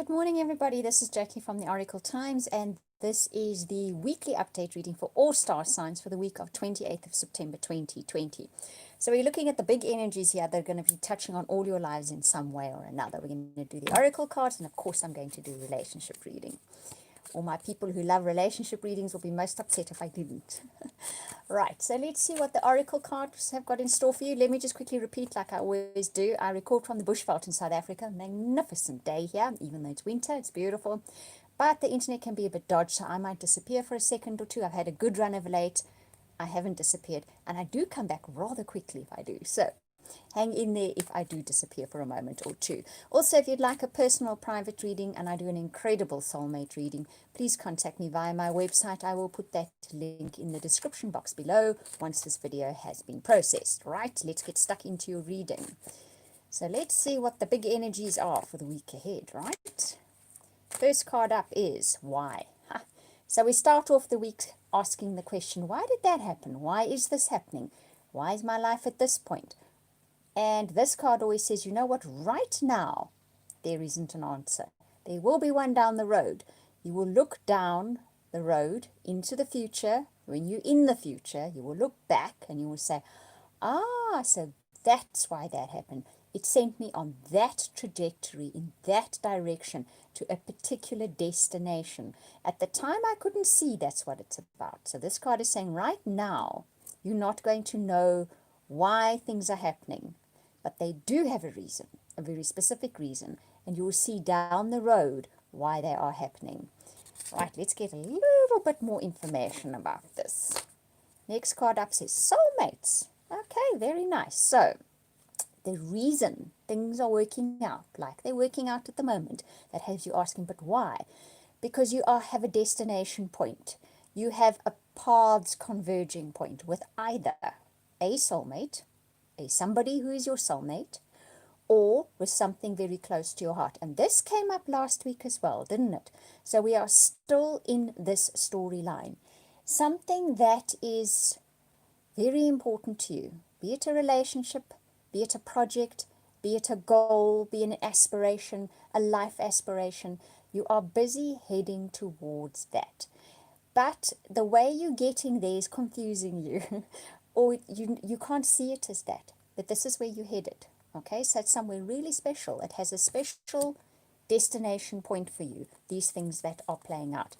Good morning, everybody. This is Jackie from the Oracle Times, and this is the weekly update reading for all star signs for the week of 28th of September 2020. So we're looking at the big energies here that are going to be touching on all your lives in some way or another. We're going to do the Oracle cards, and of course, I'm going to do relationship reading. All my people who love relationship readings will be most upset if I didn't. Right, so let's see what the Oracle cards have got in store for you. Let me just quickly repeat like I always do. I record from the Bushveld in South Africa. Magnificent day here, even though it's winter, it's beautiful. But the internet can be a bit dodgy, so I might disappear for a second or two. I've had a good run of late. I haven't disappeared, and I do come back rather quickly if I do. So hang in there if I do disappear for a moment or two. Also, if you'd like a personal private reading, and I do an incredible soulmate reading, please contact me via my website. I will put that link in the description box below once this video has been processed. Right, let's get stuck into your reading. So let's see what the big energies are for the week ahead, right? First card up is why. So we start off the week asking the question, why did that happen? Why is this happening? Why is my life at this point? And this card always says, you know what, right now, there isn't an answer. There will be one down the road. You will look down the road into the future. When you're in the future, you will look back and you will say, so that's why that happened. It sent me on that trajectory, in that direction, to a particular destination. At the time, I couldn't see that's what it's about. So this card is saying, right now, you're not going to know why things are happening, but they do have a reason, a very specific reason, and you will see down the road why they are happening. Right, let's get a little bit more information about this. Next card up says soulmates. Okay, very nice. So the reason things are working out like they're working out at the moment, that has you asking, but why? Because you have a destination point. You have a paths converging point with either a soulmate, somebody who is your soulmate, or with something very close to your heart. And this came up last week as well, didn't it? So we are still in this storyline. Something that is very important to you, be it a relationship, be it a project, be it a goal, be it an aspiration, a life aspiration. You are busy heading towards that. But the way you're getting there is confusing you. Or you can't see it as that, but this is where you're headed, okay? So it's somewhere really special. It has a special destination point for you, these things that are playing out.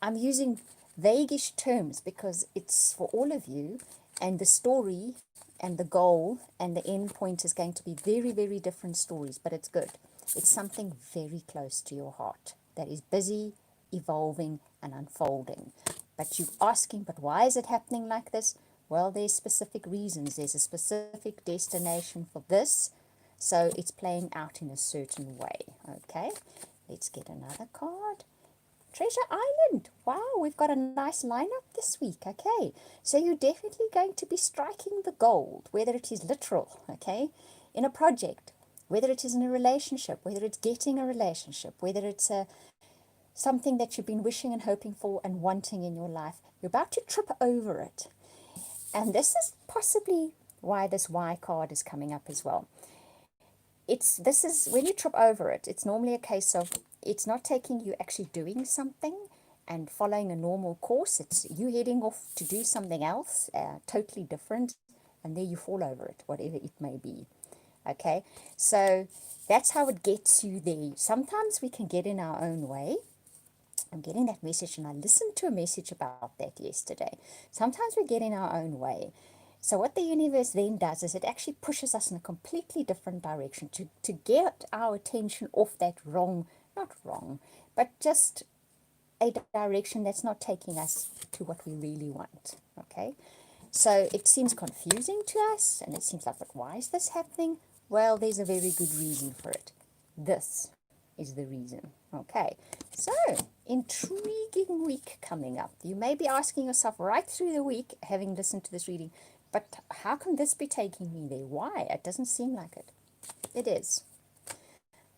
I'm using vaguish terms because it's for all of you, and the story and the goal and the end point is going to be very, very different stories, but it's good. It's something very close to your heart that is busy, evolving, and unfolding. But you're asking, but why is it happening like this? Well, there's specific reasons. There's a specific destination for this. So it's playing out in a certain way. Okay, let's get another card. Treasure Island. Wow, we've got a nice lineup this week. Okay, so you're definitely going to be striking the gold, whether it is literal, okay, in a project, whether it is in a relationship, whether it's getting a relationship, whether it's something that you've been wishing and hoping for and wanting in your life. You're about to trip over it. And this is possibly why this Y card is coming up as well. This is when you trip over it, it's normally a case of it's not taking you actually doing something and following a normal course. It's you heading off to do something else, totally different, and there you fall over it, whatever it may be. Okay, so that's how it gets you there. Sometimes we can get in our own way. I'm getting that message, and I listened to a message about that yesterday. Sometimes we get in our own way. So what the universe then does is it actually pushes us in a completely different direction to get our attention off that not wrong, but just a direction that's not taking us to what we really want. Okay, so it seems confusing to us, and it seems like, but why is this happening? Well, there's a very good reason for it. This is the reason. Okay, so intriguing week coming up. You may be asking yourself right through the week, having listened to this reading, but how can this be taking me there? Why? It doesn't seem like it. It is.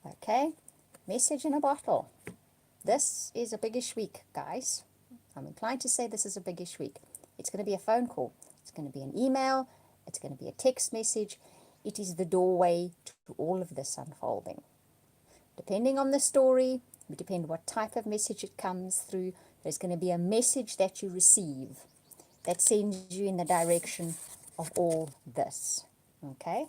Okay, message in a bottle. This is a biggish week, guys. I'm inclined to say this is a biggish week. It's going to be a phone call. It's going to be an email. It's going to be a text message. It is the doorway to all of this unfolding. Depending on the story, depending what type of message it comes through, there's going to be a message that you receive that sends you in the direction of all this. Okay?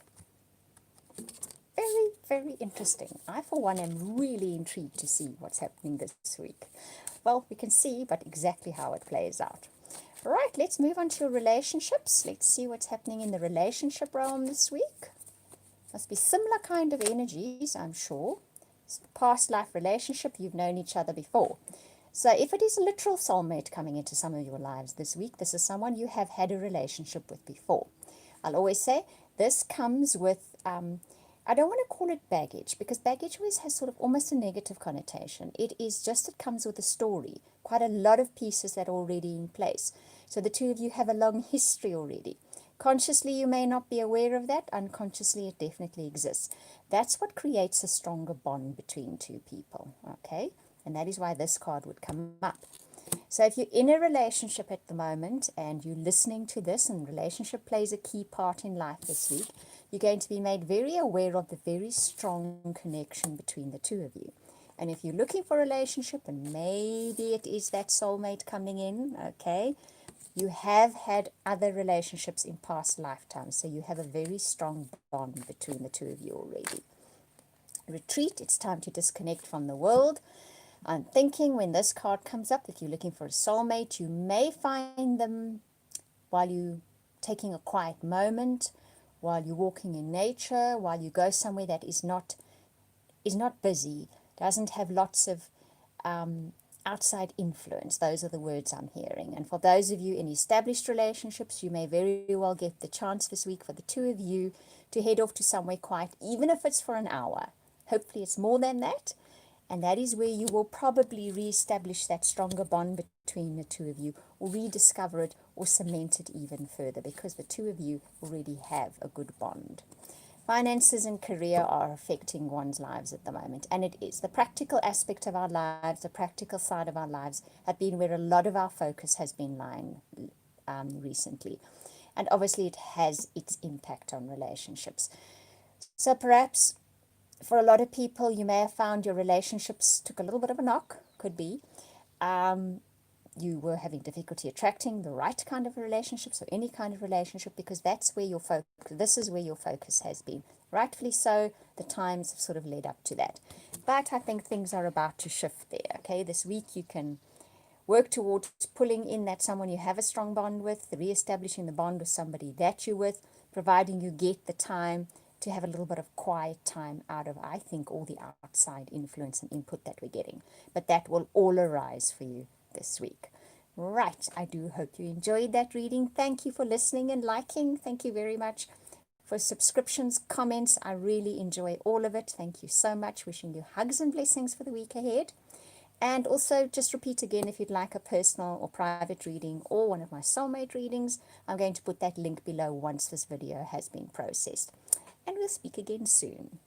Very, very interesting. I, for one, am really intrigued to see what's happening this week. Well, we can see, but exactly how it plays out. Right, let's move on to your relationships. Let's see what's happening in the relationship realm this week. Must be similar kind of energies, I'm sure. Past life relationship, you've known each other before. So if it is a literal soulmate coming into some of your lives this week, this is someone you have had a relationship with before. I'll always say this comes with, I don't want to call it baggage, because baggage always has sort of almost a negative connotation. It is just, it comes with a story, quite a lot of pieces that are already in place. So the two of you have a long history already. Consciously, you may not be aware of that. Unconsciously, it definitely exists. That's what creates a stronger bond between two people, okay? And that is why this card would come up. So if you're in a relationship at the moment and you're listening to this, and relationship plays a key part in life this week, you're going to be made very aware of the very strong connection between the two of you. And if you're looking for a relationship, and maybe it is that soulmate coming in, okay, you have had other relationships in past lifetimes, so you have a very strong bond between the two of you already. Retreat, it's time to disconnect from the world. I'm thinking when this card comes up, if you're looking for a soulmate, you may find them while you're taking a quiet moment, while you're walking in nature, while you go somewhere that is not busy, doesn't have lots of outside influence. Those are the words I'm hearing. And for those of you in established relationships, you may very well get the chance this week for the two of you to head off to somewhere quiet, even if it's for an hour. Hopefully it's more than that. And that is where you will probably reestablish that stronger bond between the two of you, or rediscover it, or cement it even further, because the two of you already have a good bond. Finances and career are affecting one's lives at the moment, and it is. The practical aspect of our lives, the practical side of our lives, have been where a lot of our focus has been lying recently. And obviously it has its impact on relationships. So perhaps for a lot of people, you may have found your relationships took a little bit of a knock, could be. You were having difficulty attracting the right kind of relationships, or any kind of relationship, because that's where your focus, this is where your focus has been. Rightfully so, the times have sort of led up to that. But I think things are about to shift there, okay? This week you can work towards pulling in that someone you have a strong bond with, re-establishing the bond with somebody that you're with, providing you get the time to have a little bit of quiet time out of, I think, all the outside influence and input that we're getting. But that will all arise for you this week. Right, I do hope you enjoyed that reading. Thank you for listening and liking. Thank you very much for subscriptions, comments. I really enjoy all of it. Thank you so much. Wishing you hugs and blessings for the week ahead. And also, just repeat again, if you'd like a personal or private reading or one of my soulmate readings, I'm going to put that link below once this video has been processed. And we'll speak again soon.